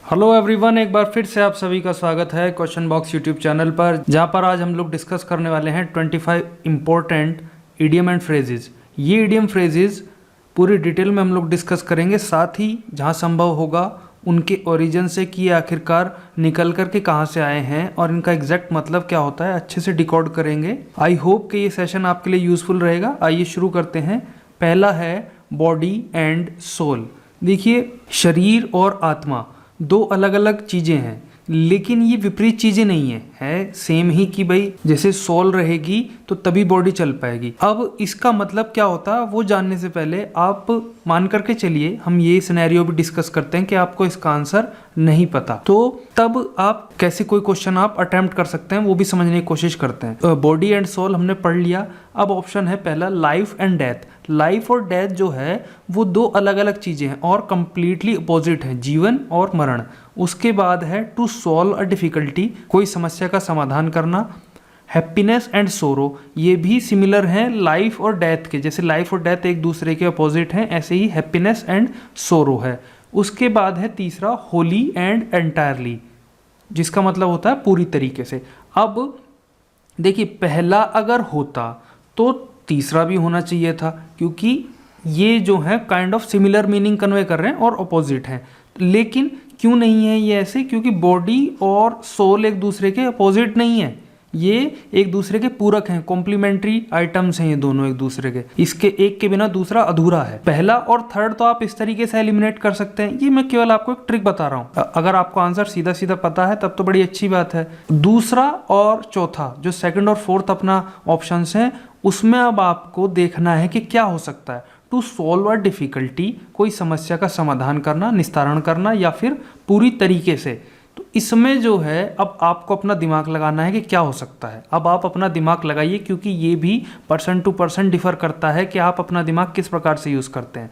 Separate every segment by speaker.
Speaker 1: Hello everyone, एक बार फिर से आप सभी का स्वागत है क्वेश्चन बॉक्स यूट्यूब चैनल पर, जहां पर आज हम लोग डिस्कस करने वाले हैं 25 इम्पोर्टेंट इडियम एंड फ्रेजेस। ये इडियम फ्रेजेस पूरी डिटेल में हम लोग डिस्कस करेंगे, साथ ही जहां संभव होगा उनके ओरिजिन से कि आखिरकार निकल कर के कहाँ से आए हैं और इनका एग्जैक्ट मतलब क्या होता है अच्छे से डिकोड करेंगे। आई होप कि ये सेशन आपके लिए यूजफुल रहेगा। आइए शुरू करते हैं। पहला है बॉडी एंड सोल। देखिए, शरीर और आत्मा दो अलग अलग चीजें हैं, लेकिन ये विपरीत चीजें नहीं है सेम ही कि भाई जैसे सोल रहेगी तो तभी बॉडी चल पाएगी। अब इसका मतलब क्या होता है वो जानने से पहले आप मान करके चलिए हम ये सिनेरियो भी डिस्कस करते हैं कि आपको इसका आंसर नहीं पता, तो तब आप कैसे कोई क्वेश्चन आप अटेम्प्ट कर सकते हैं वो भी समझने की कोशिश करते हैं। बॉडी एंड सोल हमने पढ़ लिया। अब ऑप्शन है पहला लाइफ एंड डेथ। लाइफ और डेथ जो है वो दो अलग अलग चीजें हैं और कंप्लीटली अपोजिट हैं, जीवन और मरण। उसके बाद है टू सॉल्व अ डिफिकल्टी, कोई समस्या का समाधान करना। हैप्पीनेस एंड सोरो, ये भी सिमिलर हैं लाइफ और डेथ के, जैसे लाइफ और डेथ एक दूसरे के अपोजिट हैं, ऐसे ही हैप्पीनेस एंड सोरो है। उसके बाद है तीसरा होली एंड एंटायरली, जिसका मतलब होता है पूरी तरीके से। अब देखिए, पहला अगर होता तो तीसरा भी होना चाहिए था, क्योंकि ये जो है kind of similar meaning convey कर रहे हैं और अपोजिट हैं। लेकिन क्यों नहीं है ये ऐसे? क्योंकि बॉडी और सोल एक दूसरे के अपोजिट नहीं है, ये एक दूसरे के पूरक हैं, कॉम्प्लीमेंट्री आइटम्स हैं ये दोनों एक दूसरे के। इसके एक के बिना दूसरा अधूरा है। पहला और थर्ड तो आप इस तरीके से एलिमिनेट कर सकते हैं। ये मैं केवल आपको एक ट्रिक बता रहा हूँ। अगर आपको आंसर सीधा सीधा पता है तब तो बड़ी अच्छी बात है। दूसरा और चौथा जो सेकंड और फोर्थ अपना ऑप्शंस हैं, उसमें अब आपको देखना है कि क्या हो सकता है। टू सॉल्व अ डिफिकल्टी, कोई समस्या का समाधान करना, निस्तारण करना, या फिर पूरी तरीके से। तो इसमें जो है अब आपको अपना दिमाग लगाना है कि क्या हो सकता है। अब आप अपना दिमाग लगाइए, क्योंकि ये भी पर्सन टू पर्सन डिफर करता है कि आप अपना दिमाग किस प्रकार से यूज करते हैं।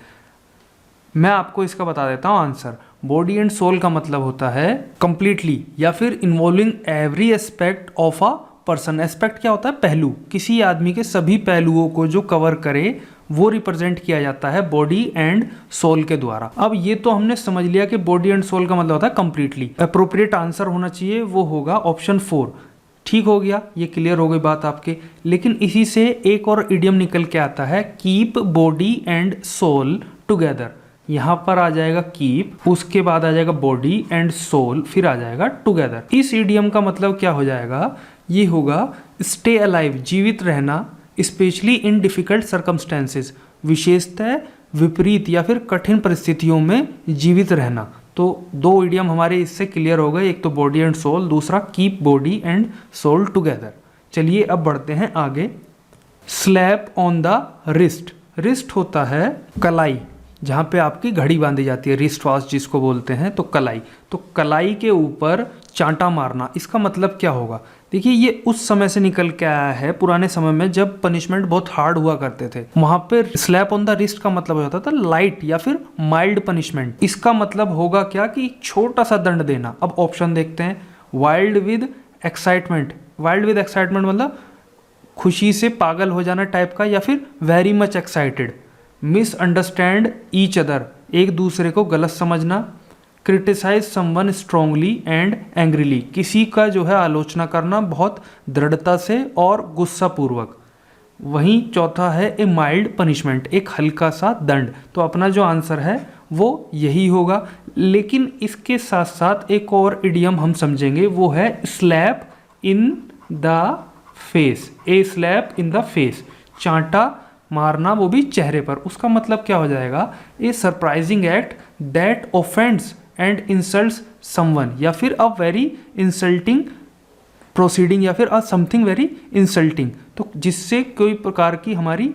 Speaker 1: मैं आपको इसका बता देता हूँ आंसर। बॉडी एंड सोल का मतलब होता है कंप्लीटली या फिर involving every aspect of a person. Aspect क्या होता है? पहलू। किसी आदमी के सभी पहलुओं को जो कवर करे वो रिप्रेजेंट किया जाता है बॉडी एंड सोल के द्वारा। अब ये तो हमने समझ लिया कि बॉडी एंड सोल का मतलब होता है कंप्लीटली। अप्रोप्रिएट आंसर होना चाहिए वो होगा ऑप्शन 4। ठीक हो गया, ये क्लियर हो गई बात आपके। लेकिन इसी से एक और इडियम निकल के आता है, keep body and soul together. यहाँ पर आ जाएगा कीप, उसके बाद आ जाएगा बॉडी एंड सोल, फिर आ जाएगा टुगेदर। इस इडियम का मतलब क्या हो जाएगा? ये होगा स्टे अलाइव, जीवित रहना, स्पेशली इन डिफिकल्ट सर्कमस्टेंसेस, विशेषतः विपरीत या फिर कठिन परिस्थितियों में जीवित रहना। तो दो इडियम हमारे इससे क्लियर हो गए, एक तो बॉडी एंड सोल, दूसरा keep body and soul together. चलिए अब बढ़ते हैं आगे। Slap on the wrist. Wrist होता है कलाई, जहाँ पे आपकी घड़ी बांधी जाती है, रिस्ट वॉच जिसको बोलते हैं। तो कलाई, तो कलाई के ऊपर चांटा मारना, इसका मतलब क्या होगा? देखिए, ये उस समय से निकल के आया है, पुराने समय में जब पनिशमेंट बहुत हार्ड हुआ करते थे, वहां पे स्लैप ऑन द रिस्ट का मतलब होता था लाइट या फिर माइल्ड पनिशमेंट। इसका मतलब होगा क्या कि छोटा सा दंड देना। अब ऑप्शन देखते हैं। Wild with excitement. Wild with excitement मतलब खुशी से पागल हो जाना टाइप का, या फिर very much excited. Misunderstand each other, एक दूसरे को गलत समझना। Criticise someone strongly and angrily, किसी का जो है आलोचना करना बहुत दृढ़ता से और गुस्सा पूर्वक। वहीं चौथा है ए माइल्ड पनिशमेंट, एक हल्का सा दंड। तो अपना जो आंसर है वो यही होगा। लेकिन इसके साथ साथ एक और इडियम हम समझेंगे, वो है slap in the face. A slap in the face, चांटा मारना, वो भी चेहरे पर। उसका मतलब क्या हो जाएगा? A surprising act that offends and insults someone, या फिर अ वेरी इंसल्टिंग प्रोसीडिंग, या फिर अ समथिंग वेरी इंसल्टिंग। तो जिससे कोई प्रकार की हमारी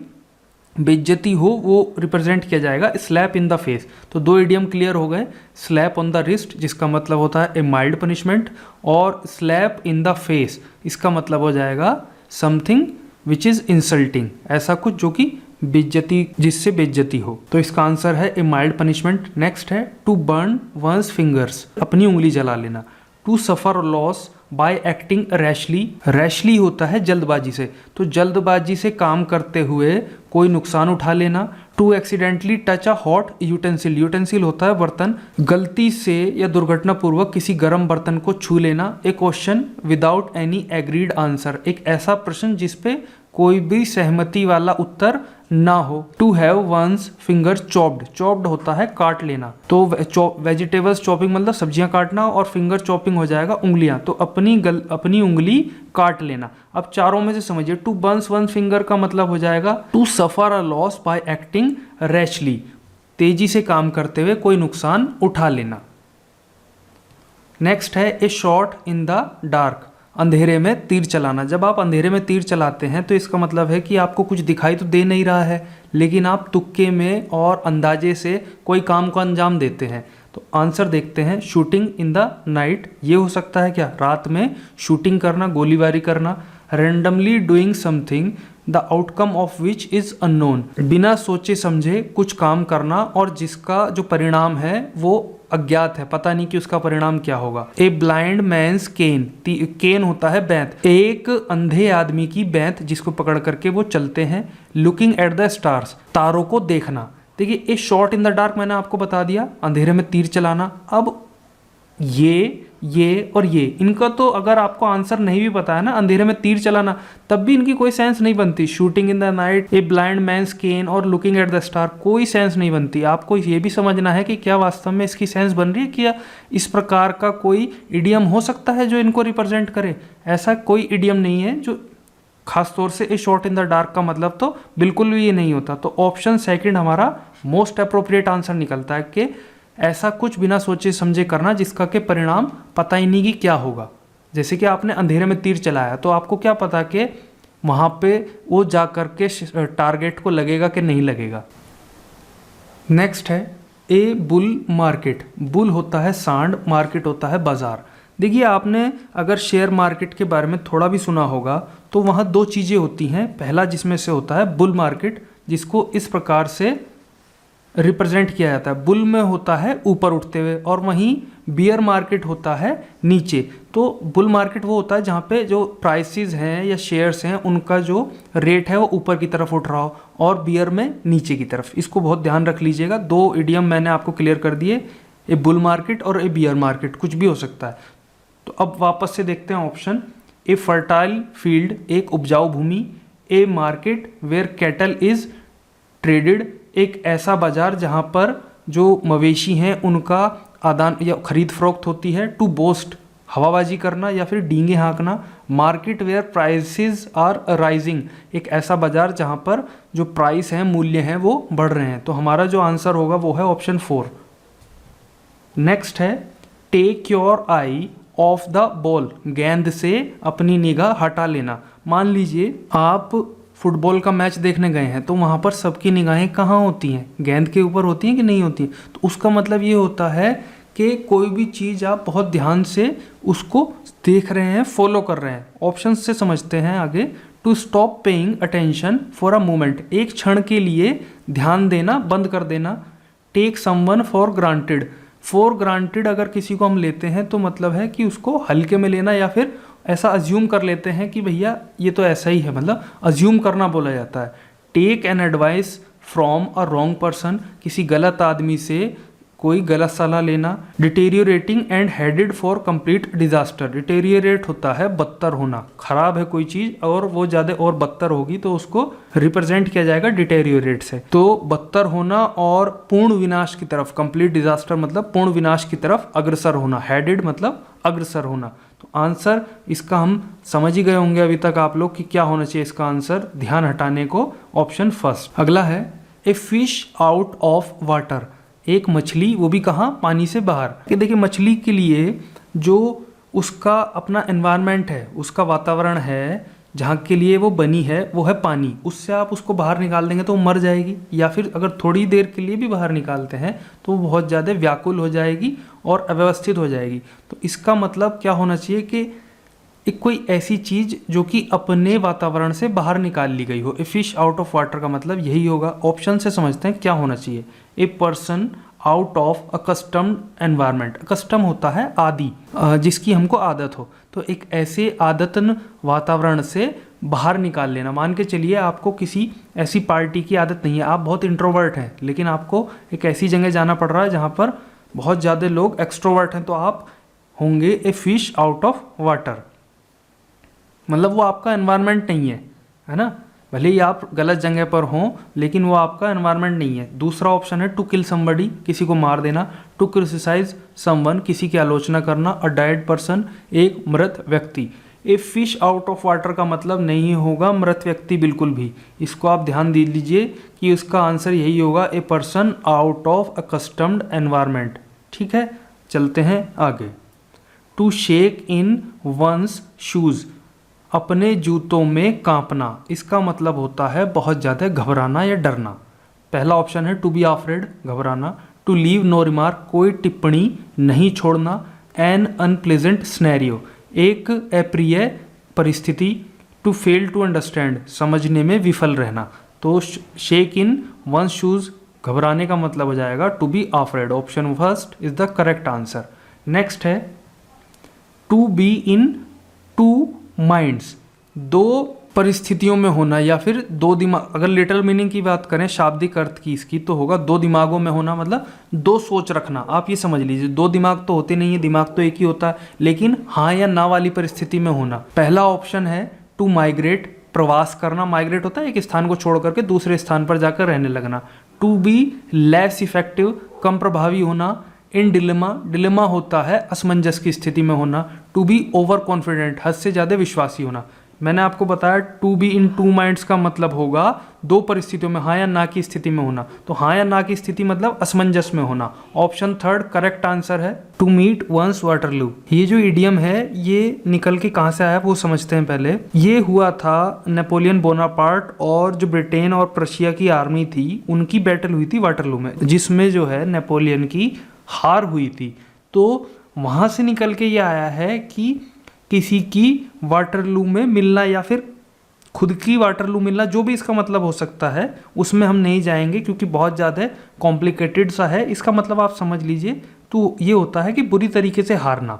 Speaker 1: बेइज्जती हो वो रिप्रेजेंट किया जाएगा स्लैप इन द फेस। तो दो इडियम क्लियर हो गए। स्लैप ऑन द रिस्ट, जिसका मतलब होता है ए माइल्ड पनिशमेंट, और स्लैप इन द फेस, इसका मतलब हो जाएगा समथिंग विच इज इंसल्टिंग, ऐसा कुछ जो कि बेइज्जती, जिससे बेइज्जती हो। तो इसका आंसर है ए माइल्ड पनिशमेंट। नेक्स्ट है टू बर्न वंस फिंगर्स, अपनी उंगली जला लेना। To suffer loss by acting rashly. Rashly होता है जल्दबाजी से, तो जल्दबाजी से काम करते हुए कोई नुकसान उठा लेना। To accidentally touch a hot utensil. Utensil होता है बर्तन। गलती से या दुर्घटनापूर्वक किसी गर्म बर्तन को छू लेना। A question without any agreed answer. एक ऐसा प्रश्न जिसपे कोई भी सहमति वाला उत्तर ना हो। To have one's finger chopped. Chopped होता है काट लेना, तो वेजिटेबल्स चॉपिंग मतलब सब्जियां काटना, और फिंगर चॉपिंग हो जाएगा उंगलियां, तो अपनी उंगली काट लेना। अब चारों में से समझिए, टू बर्न्स वन फिंगर का मतलब हो जाएगा to suffer a loss by acting rashly. तेजी से काम करते हुए कोई नुकसान उठा लेना। नेक्स्ट है ए शॉट इन द डार्क। अंधेरे में तीर चलाना। जब आप अंधेरे में तीर चलाते हैं तो इसका मतलब है कि आपको कुछ दिखाई तो दे नहीं रहा है, लेकिन आप तुक्के में और अंदाजे से कोई काम को अंजाम देते हैं। तो आंसर देखते हैं, शूटिंग इन द नाइट। ये हो सकता है क्या? रात में शूटिंग करना, गोलीबारी करना। Randomly doing something the outcome of which is unknown. बिना सोचे समझे कुछ काम करना और जिसका जो परिणाम है वो अज्ञात है, पता नहीं कि उसका परिणाम क्या होगा। ए ब्लाइंड मैन्स केन। केन होता है बैंत। एक अंधे आदमी की बैंत जिसको पकड़ करके वो चलते हैं। Looking at the stars. तारों को देखना। देखिए, ए शॉट इन द डार्क मैंने आपको बता दिया, अंधेरे में तीर चलाना। अब ये और ये, इनका तो अगर आपको आंसर नहीं भी पता है ना, अंधेरे में तीर चलाना, तब भी इनकी कोई सेंस नहीं बनती। Shooting in the night, a blind man's cane or looking at the star, कोई सेंस नहीं बनती। आपको ये भी समझना है कि क्या वास्तव में इसकी सेंस बन रही है, क्या इस प्रकार का कोई इडियम हो सकता है जो इनको रिप्रेजेंट करे। ऐसा कोई इडियम नहीं है जो खासतौर से ए शॉट इन द डार्क का मतलब तो बिल्कुल भी ये नहीं होता। तो ऑप्शन सेकंड हमारा मोस्ट अप्रोप्रिएट आंसर निकलता है कि ऐसा कुछ बिना सोचे समझे करना जिसका के परिणाम पता ही नहीं कि क्या होगा। जैसे कि आपने अंधेरे में तीर चलाया, तो आपको क्या पता कि वहाँ पे वो जा कर के टारगेट को लगेगा कि नहीं लगेगा। नेक्स्ट है ए बुल मार्केट। बुल होता है सांड, मार्केट होता है बाजार। देखिए, आपने अगर शेयर मार्केट के बारे में थोड़ा भी सुना होगा तो वहाँ दो चीज़ें होती हैं। पहला जिसमें से होता है बुल मार्केट, जिसको इस प्रकार से रिप्रेजेंट किया जाता है। बुल में होता है ऊपर उठते हुए, और वहीं बियर मार्केट होता है नीचे। तो बुल मार्केट वो होता है जहाँ पे जो प्राइसेस हैं या शेयर्स हैं उनका जो रेट है वो ऊपर की तरफ उठ रहा हो, और बियर में नीचे की तरफ। इसको बहुत ध्यान रख लीजिएगा। दो इडियम मैंने आपको क्लियर कर दिए, ए बुल मार्केट और ए बियर मार्केट, कुछ भी हो सकता है। तो अब वापस से देखते हैं ऑप्शन। ए फर्टाइल फील्ड, एक उपजाऊ भूमि। A market where cattle is traded, एक ऐसा बाजार जहां पर जो मवेशी हैं उनका आदान या खरीद फरोख्त होती है। टू बोस्ट, हवाबाजी करना या फिर डींगे हाँकना। Market where prices are rising, एक ऐसा बाजार जहां पर जो प्राइस हैं, मूल्य हैं, वो बढ़ रहे हैं। तो हमारा जो आंसर होगा वो है ऑप्शन 4। नेक्स्ट है take your eye off the ball, गेंद से अपनी निगाह हटा लेना। मान लीजिए आप फुटबॉल का मैच देखने गए हैं, तो वहाँ पर सबकी निगाहें कहाँ होती हैं? गेंद के ऊपर होती हैं कि नहीं होती? तो उसका मतलब ये होता है कि कोई भी चीज़ आप बहुत ध्यान से उसको देख रहे हैं, फॉलो कर रहे हैं। ऑप्शन से समझते हैं आगे। To stop paying attention for a moment, एक क्षण के लिए ध्यान देना बंद कर देना। Take someone for granted, for granted अगर किसी को हम लेते हैं तो मतलब है कि उसको हल्के में लेना, या फिर ऐसा अज्यूम कर लेते हैं कि भैया ये तो ऐसा ही है, मतलब अज्यूम करना बोला जाता है। Take an advice from a wrong person, किसी गलत आदमी से कोई गलत सलाह लेना। Deteriorating and headed for complete disaster, deteriorate होता है बदतर होना, खराब है कोई चीज़ और वो ज़्यादा और बदतर होगी तो उसको रिप्रेजेंट किया जाएगा डिटेरियोरेट से। तो बदतर होना और पूर्ण विनाश की तरफ, कंप्लीट डिजास्टर मतलब पूर्ण विनाश की तरफ अग्रसर होना। हेडेड मतलब अग्रसर होना। तो आंसर इसका हम समझ ही गए होंगे अभी तक आप लोग कि क्या होना चाहिए इसका आंसर, ध्यान हटाने को, ऑप्शन फर्स्ट। अगला है a fish out of water, एक मछली, वो भी कहाँ? पानी से बाहर। कि देखिए, मछली के लिए जो उसका अपना एनवायरनमेंट है, उसका वातावरण है, जहाँ के लिए वो बनी है वो है पानी। उससे आप उसको बाहर निकाल देंगे तो वो मर जाएगी, या फिर अगर थोड़ी देर के लिए भी बाहर निकालते हैं तो वो बहुत ज़्यादा व्याकुल हो जाएगी और अव्यवस्थित हो जाएगी। तो इसका मतलब क्या होना चाहिए कि एक कोई ऐसी चीज़ जो कि अपने वातावरण से बाहर निकाल ली गई हो। A fish out of water का मतलब यही होगा। ऑप्शन से समझते हैं क्या होना चाहिए। A person out of accustomed environment. Accustom होता है आदि, जिसकी हमको आदत हो, तो एक ऐसे आदतन वातावरण से बाहर निकाल लेना। मान के चलिए आपको किसी ऐसी पार्टी की आदत नहीं है, आप बहुत इंट्रोवर्ट हैं, लेकिन आपको एक ऐसी जगह जाना पड़ रहा है जहाँ पर बहुत ज़्यादा लोग एक्सट्रोवर्ट हैं, तो आप होंगे a fish out of water, मतलब वो आपका एनवायरनमेंट नहीं है ना। भले ही आप गलत जगह पर हों, लेकिन वो आपका एनवायरनमेंट नहीं है। दूसरा ऑप्शन है टू किल समबडी, किसी को मार देना। टू क्रिटिसाइज समवन, किसी की आलोचना करना। अ डेड पर्सन, एक मृत व्यक्ति। A fish out of water का मतलब नहीं होगा मृत व्यक्ति बिल्कुल भी, इसको आप ध्यान दे लीजिए कि उसका आंसर यही होगा, a person out of accustomed environment. ठीक है, चलते हैं आगे। To shake in one's shoes, अपने जूतों में कांपना, इसका मतलब होता है बहुत ज़्यादा घबराना या डरना। पहला ऑप्शन है टू बी अफ्रेड, घबराना। टू लीव नो रिमार्क, कोई टिप्पणी नहीं छोड़ना। एन अनप्लेजेंट स्नैरियो, एक अप्रिय परिस्थिति। टू फेल टू अंडरस्टैंड, समझने में विफल रहना। तो शेक इन वन शूज, घबराने का मतलब हो जाएगा to be afraid. Option first is the correct answer. Next है to be in two minds, दो परिस्थितियों में होना या फिर दो दिमाग। अगर लिटरल मीनिंग की बात करें, शाब्दिक अर्थ की इसकी, तो होगा दो दिमागों में होना, मतलब दो सोच रखना। आप ये समझ लीजिए, दो दिमाग तो होते नहीं है, दिमाग तो एक ही होता है, लेकिन हाँ या ना वाली परिस्थिति में होना। पहला ऑप्शन है टू माइग्रेट, प्रवास करना। माइग्रेट होता है एक स्थान को छोड़ करके दूसरे स्थान पर जाकर रहने लगना। टू बी लेस इफेक्टिव, कम प्रभावी होना। इन डिलेमा, डिलेमा होता है असमंजस की स्थिति में होना। टू बी ओवर कॉन्फिडेंट, हद से ज़्यादा विश्वासी होना। मैंने आपको बताया to be in two minds का मतलब होगा दो परिस्थितियों में हाँ या ना की स्थिति में होना। तो हाँ या ना की स्थिति मतलब असमंजस में होना। ऑप्शन थर्ड करेक्ट आंसर है टू मीट वंस वाटरलू। ये जो इडियम है ये निकल के कहाँ से आया वो समझते हैं पहले। ये हुआ था नेपोलियन बोनापार्ट और जो ब्रिटेन और प्रशिया की आर्मी थी उनकी बैटल हुई थी वाटरलू में, जिसमें जो है नेपोलियन की हार हुई थी। तो वहाँ से निकल के ये आया है कि किसी की वाटरलू में मिलना या फिर खुद की वाटरलू मिलना, जो भी इसका मतलब हो सकता है, उसमें हम नहीं जाएंगे क्योंकि बहुत ज़्यादा कॉम्प्लिकेटेड सा है। इसका मतलब आप समझ लीजिए, तो ये होता है कि बुरी तरीके से हारना।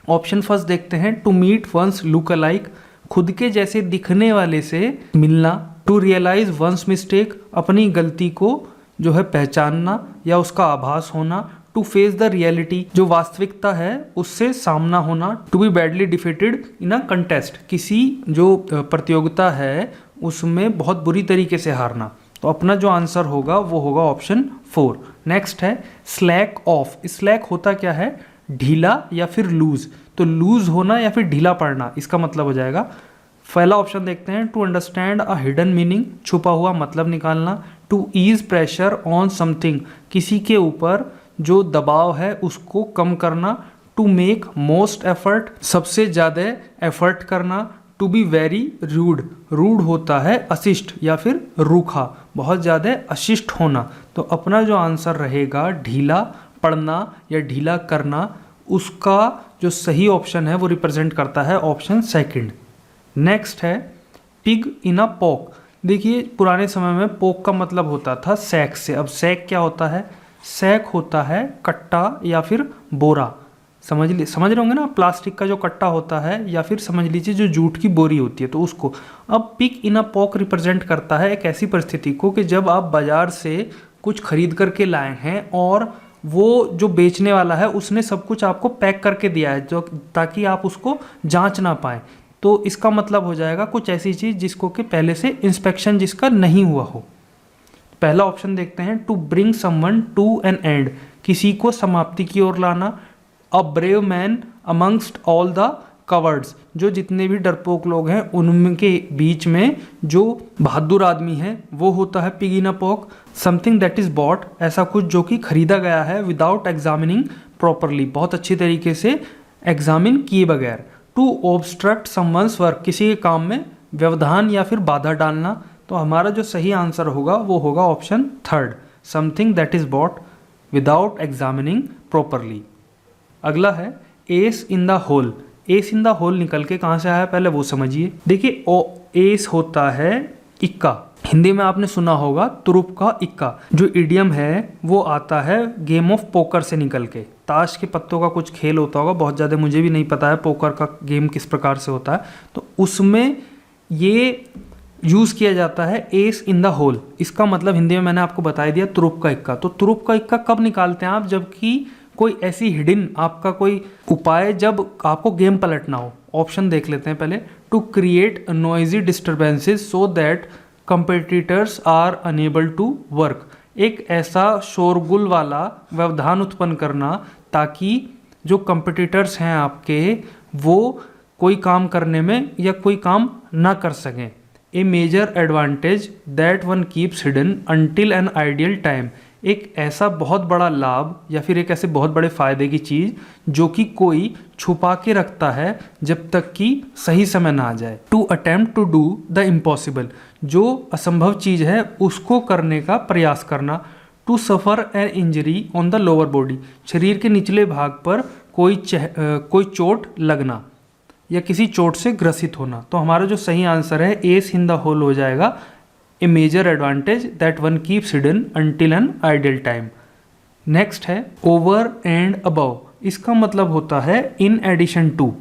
Speaker 1: ऑप्शन फर्स्ट देखते हैं, to meet one's look alike, खुद के जैसे दिखने वाले से मिलना। टू रियलाइज वंस मिस्टेक, अपनी गलती को जो है पहचानना या उसका आभास होना। टू फेस द रियलिटी, जो वास्तविकता है उससे सामना होना। To be badly defeated in a contest, किसी जो प्रतियोगिता है उसमें बहुत बुरी तरीके से हारना। तो अपना जो आंसर होगा वो होगा ऑप्शन 4। नेक्स्ट है स्लैक ऑफ। स्लैक होता क्या है, ढीला या फिर लूज। तो लूज होना या फिर ढीला पड़ना, इसका मतलब हो जाएगा। पहला ऑप्शन देखते हैं, to understand a hidden meaning, छुपा हुआ मतलब निकालना। To ease pressure on something, किसी के ऊपर जो दबाव है उसको कम करना। टू मेक मोस्ट एफर्ट, सबसे ज़्यादा एफर्ट करना। To be very rude, rude होता है अशिष्ट या फिर रूखा, बहुत ज़्यादा अशिष्ट होना। तो अपना जो आंसर रहेगा ढीला पड़ना या ढीला करना, उसका जो सही ऑप्शन है वो रिप्रेजेंट करता है ऑप्शन सेकंड। नेक्स्ट है पिग इन अ पॉक। देखिए पुराने समय में पोक का मतलब होता था सैक से। अब सैक क्या होता है, सैक होता है कट्टा या फिर बोरा। समझ रहे होंगे ना, प्लास्टिक का जो कट्टा होता है या फिर समझ लीजिए जो जूट की बोरी होती है, तो उसको। अब पिग इन अ पॉक रिप्रेजेंट करता है एक ऐसी परिस्थिति को कि जब आप बाजार से कुछ खरीद करके लाए हैं और वो जो बेचने वाला है उसने सब कुछ आपको पैक करके दिया है, जो ताकि आप उसको जांच ना पाएँ। तो इसका मतलब हो जाएगा कुछ ऐसी चीज़ जिसको कि पहले से इंस्पेक्शन जिसका नहीं हुआ हो। पहला ऑप्शन देखते हैं, to bring someone to an end, किसी को समाप्ति की ओर लाना। A brave man amongst all the cowards, जो जितने भी डरपोक लोग हैं उनके बीच में जो बहादुर आदमी है वो होता है pig in a pock. Something that is bot, ऐसा कुछ जो कि खरीदा गया है। विदाउट एग्जामिनिंग प्रॉपरली, बहुत अच्छी तरीके से एग्जामिन किए बगैर। टू ऑब्स्ट्रक्ट समवंस वर्क, किसी के काम में व्यवधान या फिर बाधा डालना। तो हमारा जो सही आंसर होगा वो होगा option third, something that is bought without examining properly. अगला है ace in the hole. Ace in the hole निकल के कहाँ से आया पहले वो समझिए। देखिए एस होता है इक्का, हिंदी में आपने सुना होगा तुरुप का इक्का। जो इडियम है वो आता है गेम ऑफ पोकर से निकल के। ताश के पत्तों का कुछ खेल होता होगा, बहुत ज़्यादा मुझे भी नहीं पता है पोकर का गेम किस प्रकार से होता है, तो उसमें ये यूज़ किया जाता है एस इन द होल। इसका मतलब हिंदी में मैंने आपको बता दिया तुरुप का इक्का। तो तुरुप का इक्का कब निकालते हैं आप, जबकि कोई ऐसी हिडन आपका कोई उपाय जब आपको गेम पलटना हो। ऑप्शन देख लेते हैं पहले। To create noisy disturbances so that competitors are unable to work. एक ऐसा शोरगुल वाला व्यवधान उत्पन्न करना ताकि जो कंपेटिटर्स हैं आपके वो कोई काम करने में या कोई काम ना कर सकें। A major advantage that one keeps hidden until an ideal time. एक ऐसा बहुत बड़ा लाभ या फिर एक ऐसे बहुत बड़े फायदे की चीज़ जो कि कोई छुपा के रखता है जब तक कि सही समय ना आ जाए। To attempt to do the impossible. जो असंभव चीज़ है उसको करने का प्रयास करना। To suffer an injury on the lower body. शरीर के निचले भाग पर कोई चोट लगना या किसी चोट से ग्रसित होना। तो हमारा जो सही आंसर है एस इन द होल हो जाएगा। A major advantage that one keeps hidden until an ideal time. Next है ओवर एंड अबव। इसका मतलब होता है इन एडिशन टू।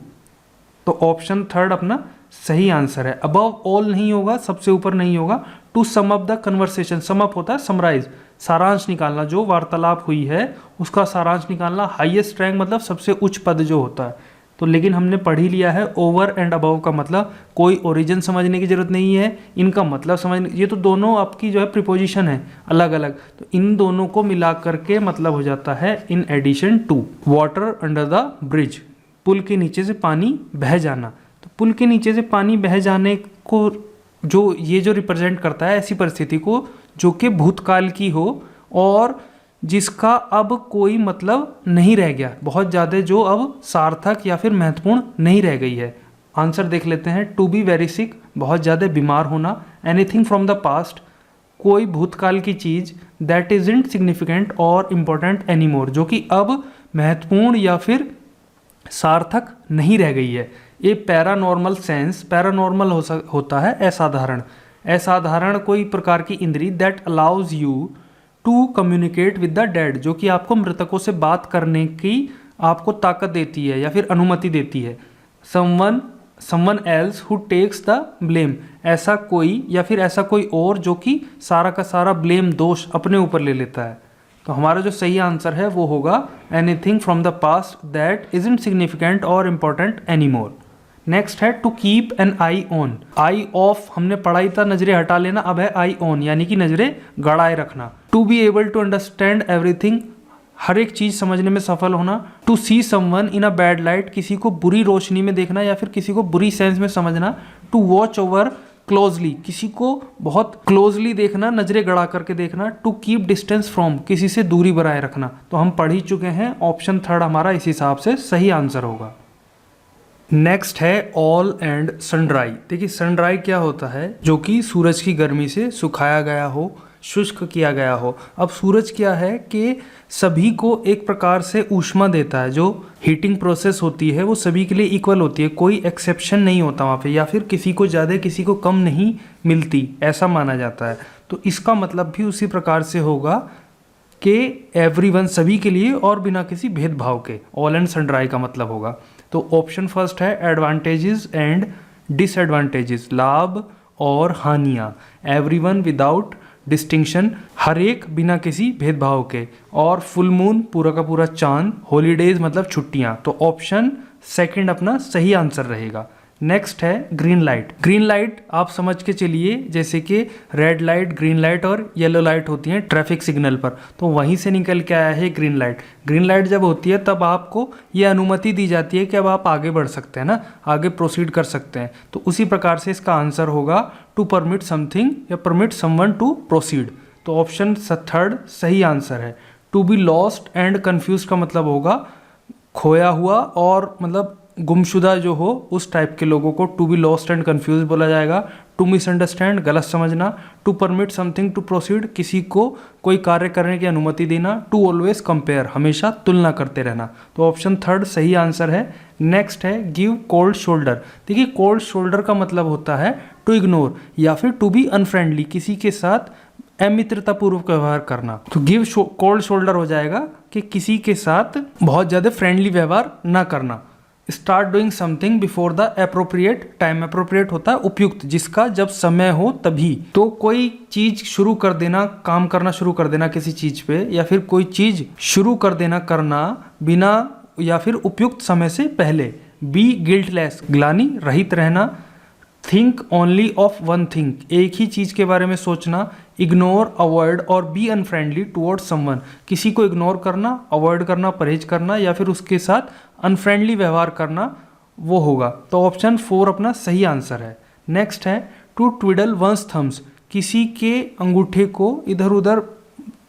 Speaker 1: तो ऑप्शन थर्ड अपना सही आंसर है। अबव ऑल नहीं होगा, सबसे ऊपर नहीं होगा। To sum up the conversation. Sum up होता है समराइज, सारांश निकालना। जो वार्तालाप हुई है उसका सारांश निकालना। हाईएस्ट रैंक मतलब सबसे उच्च पद जो होता है। तो लेकिन हमने पढ़ ही लिया है ओवर एंड अबव का मतलब कोई ओरिजिन समझने की जरूरत नहीं है, इनका मतलब समझने। ये तो दोनों आपकी जो है प्रीपोजिशन है अलग अलग, तो इन दोनों को मिला करके मतलब हो जाता है in addition to. Water under the bridge. पुल के नीचे से पानी बह जाना। तो पुल के नीचे से पानी बह जाने को जो रिप्रेजेंट करता है ऐसी परिस्थिति को जो कि भूतकाल की हो और जिसका अब कोई मतलब नहीं रह गया, बहुत ज़्यादा जो अब सार्थक या फिर महत्वपूर्ण नहीं रह गई है। आंसर देख लेते हैं। टू बी वेरी सिक, बहुत ज़्यादा बीमार होना। एनीथिंग फ्रॉम द पास्ट, कोई भूतकाल की चीज़। दैट इजंट सिग्निफिकेंट और इम्पोर्टेंट एनी मोर, जो कि अब महत्वपूर्ण या फिर सार्थक नहीं रह गई है। ये पैरानॉर्मल सेंस, पैरानॉर्मल होता है असाधारण। असाधारण कोई प्रकार की इंद्री। That allows you to communicate with the dead, जो कि आपको मृतकों से बात करने की आपको ताकत देती है या फिर अनुमति देती है। Someone else who takes the blame, ऐसा कोई या फिर ऐसा कोई और जो कि सारा का सारा ब्लेम, दोष अपने ऊपर ले लेता है। तो हमारा जो सही आंसर है वो होगा anything from the past that isn't significant और इम्पोर्टेंट एनी मोर। नेक्स्ट है to keep an eye on. Eye off हमने पढ़ाई था नजरें हटा लेना, अब है आई ऑन यानी कि नजरें गड़ाए रखना। To be able to understand everything, हर एक चीज समझने में सफल होना। To see someone in a bad light, किसी को बुरी रोशनी में देखना या फिर किसी को बुरी सेंस में समझना। टू वॉच ओवर क्लोजली, किसी को बहुत क्लोजली देखना, नजरें गड़ा करके देखना। टू कीप डिस्टेंस फ्रॉम, किसी से दूरी बनाए रखना। तो हम पढ़ ही चुके हैं, ऑप्शन थर्ड हमारा इस हिसाब से सही आंसर होगा। नेक्स्ट है ऑल एंड सनड्राई। देखिए सनड्राई क्या होता है, जो कि सूरज की गर्मी से सुखाया गया हो, शुष्क किया गया हो। अब सूरज क्या है कि सभी को एक प्रकार से ऊष्मा देता है। जो हीटिंग प्रोसेस होती है वो सभी के लिए इक्वल होती है, कोई एक्सेप्शन नहीं होता वहाँ पे, या फिर किसी को ज़्यादा किसी को कम नहीं मिलती, ऐसा माना जाता है। तो इसका मतलब भी उसी प्रकार से होगा कि एवरीवन, सभी के लिए और बिना किसी भेदभाव के। ऑल एंड सनड्राई का मतलब होगा। तो ऑप्शन फर्स्ट है एडवांटेजेस एंड डिसएडवांटेजेस, लाभ और हानियाँ। एवरीवन विदाउट डिस्टिंक्शन, हर एक बिना किसी भेदभाव के। और फुल मून, पूरा का पूरा चांद। हॉलीडेज मतलब छुट्टियां। तो ऑप्शन सेकंड अपना सही आंसर रहेगा। नेक्स्ट है ग्रीन लाइट। ग्रीन लाइट आप समझ के चलिए जैसे कि रेड लाइट, ग्रीन लाइट और येलो लाइट होती हैं ट्रैफिक सिग्नल पर, तो वहीं से निकल के आया है ग्रीन लाइट। ग्रीन लाइट जब होती है तब आपको ये अनुमति दी जाती है कि अब आप आगे बढ़ सकते हैं ना, आगे प्रोसीड कर सकते हैं। तो उसी प्रकार से इसका आंसर होगा टू परमिट समथिंग या परमिट समवन टू प्रोसीड। तो ऑप्शन थर्ड सही आंसर है। To be lost and confuse का मतलब होगा खोया हुआ और मतलब गुमशुदा जो हो, उस टाइप के लोगों को to be lost and confuse बोला जाएगा। टू मिसअंडरस्टैंड गलत समझना, to permit something to proceed किसी को कोई कार्य करने की अनुमति देना, टू ऑलवेज कंपेयर हमेशा तुलना करते रहना। तो ऑप्शन थर्ड सही आंसर है। नेक्स्ट है गिव कोल्ड शोल्डर। देखिए कोल्ड शोल्डर का मतलब होता है टू इग्नोर या फिर टू बी अनफ्रेंडली, किसी के साथ अमित्रतापूर्वक व्यवहार करना। तो गिव कोल्ड शोल्डर हो जाएगा कि किसी के साथ बहुत ज़्यादा फ्रेंडली व्यवहार ना करना। Start doing something before the appropriate time. Appropriate होता है उपयुक्त, जिसका जब समय हो तभी। तो कोई चीज शुरू कर देना, काम करना शुरू कर देना किसी चीज पे, या फिर कोई चीज शुरू कर देना करना बिना या फिर उपयुक्त समय से पहले। बी गिल्टलेस ग्लानि रहित रहना। Think only of one thing एक ही चीज के बारे में सोचना। इग्नोर अवॉइड और बी अनफ्रेंडली टुवर्ड्स समवन किसी को इग्नोर करना, अवॉइड करना, परहेज करना या फिर उसके साथ अनफ्रेंडली व्यवहार करना वो होगा। तो ऑप्शन 4 अपना सही आंसर है। नेक्स्ट है टू ट्विडल वंस थम्स। किसी के अंगूठे को इधर उधर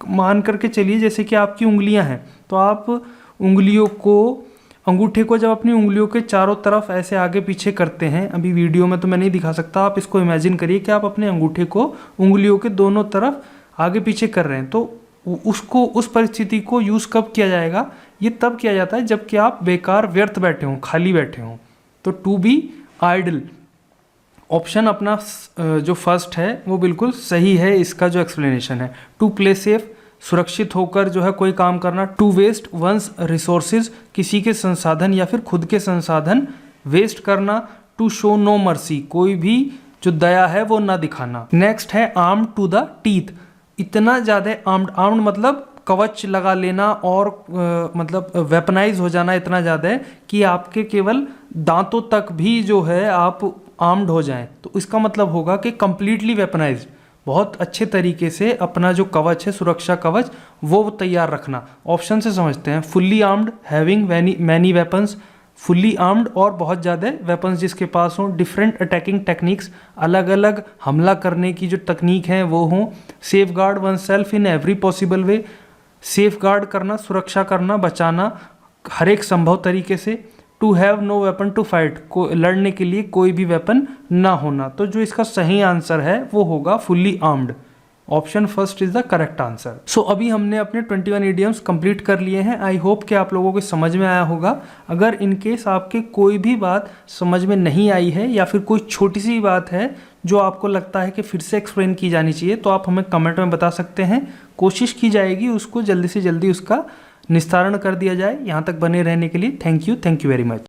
Speaker 1: मान करके चलिए, जैसे कि आपकी उंगलियां हैं तो आप उंगलियों को, अंगूठे को जब अपनी उंगलियों के चारों तरफ ऐसे आगे पीछे करते हैं, अभी वीडियो में तो मैं नहीं दिखा सकता, आप इसको इमेजिन करिए कि आप अपने अंगूठे को उंगलियों के दोनों तरफ आगे पीछे कर रहे हैं। तो उसको, उस परिस्थिति को यूज़ कब किया जाएगा? ये तब किया जाता है जबकि आप बेकार व्यर्थ बैठे हों, खाली बैठे हों। तो टू बी आइडल ऑप्शन अपना जो फर्स्ट है वो बिल्कुल सही है। इसका जो एक्सप्लेनेशन है टू प्ले सेफ सुरक्षित होकर जो है कोई काम करना। टू वेस्ट वंस रिसोर्सेज किसी के संसाधन या फिर खुद के संसाधन वेस्ट करना। टू शो नो मर्सी कोई भी जो दया है वो ना दिखाना। नेक्स्ट है आर्म टू द टीथ इतना ज़्यादा आर्म्ड। आर्म्ड मतलब कवच लगा लेना और मतलब वेपनाइज हो जाना इतना ज़्यादा है कि आपके केवल दांतों तक भी जो है आप आर्म्ड हो जाएं। तो इसका मतलब होगा कि कंप्लीटली वेपनाइज्ड, बहुत अच्छे तरीके से अपना जो कवच है, सुरक्षा कवच, वो तैयार रखना। ऑप्शन से समझते हैं fully armed, having many weapons, fully armed और बहुत ज़्यादा वेपन्स जिसके पास हों। डिफरेंट अटैकिंग टेक्निक्स अलग अलग हमला करने की जो तकनीक हैं वो हों। Safeguard oneself in every possible way safeguard करना, सुरक्षा करना, बचाना हर एक संभव तरीके से। To have no weapon to fight को लड़ने के लिए कोई भी वेपन ना होना। तो जो इसका सही आंसर है वो होगा fully armed. Option first is the correct answer. So अभी हमने अपने 21 इडियम्स कंप्लीट कर लिए हैं। आई होप कि आप लोगों को समझ में आया होगा। अगर इन केस आपके कोई भी बात समझ में नहीं आई है या फिर कोई छोटी सी बात है जो आपको लगता है कि फिर से एक्सप्लेन की जानी चाहिए तो आप हमें कमेंट में बता सकते हैं। कोशिश की जाएगी उसको जल्दी से जल्दी उसका निस्तारण कर दिया जाए। यहाँ तक बने रहने के लिए थैंक यू वेरी मच।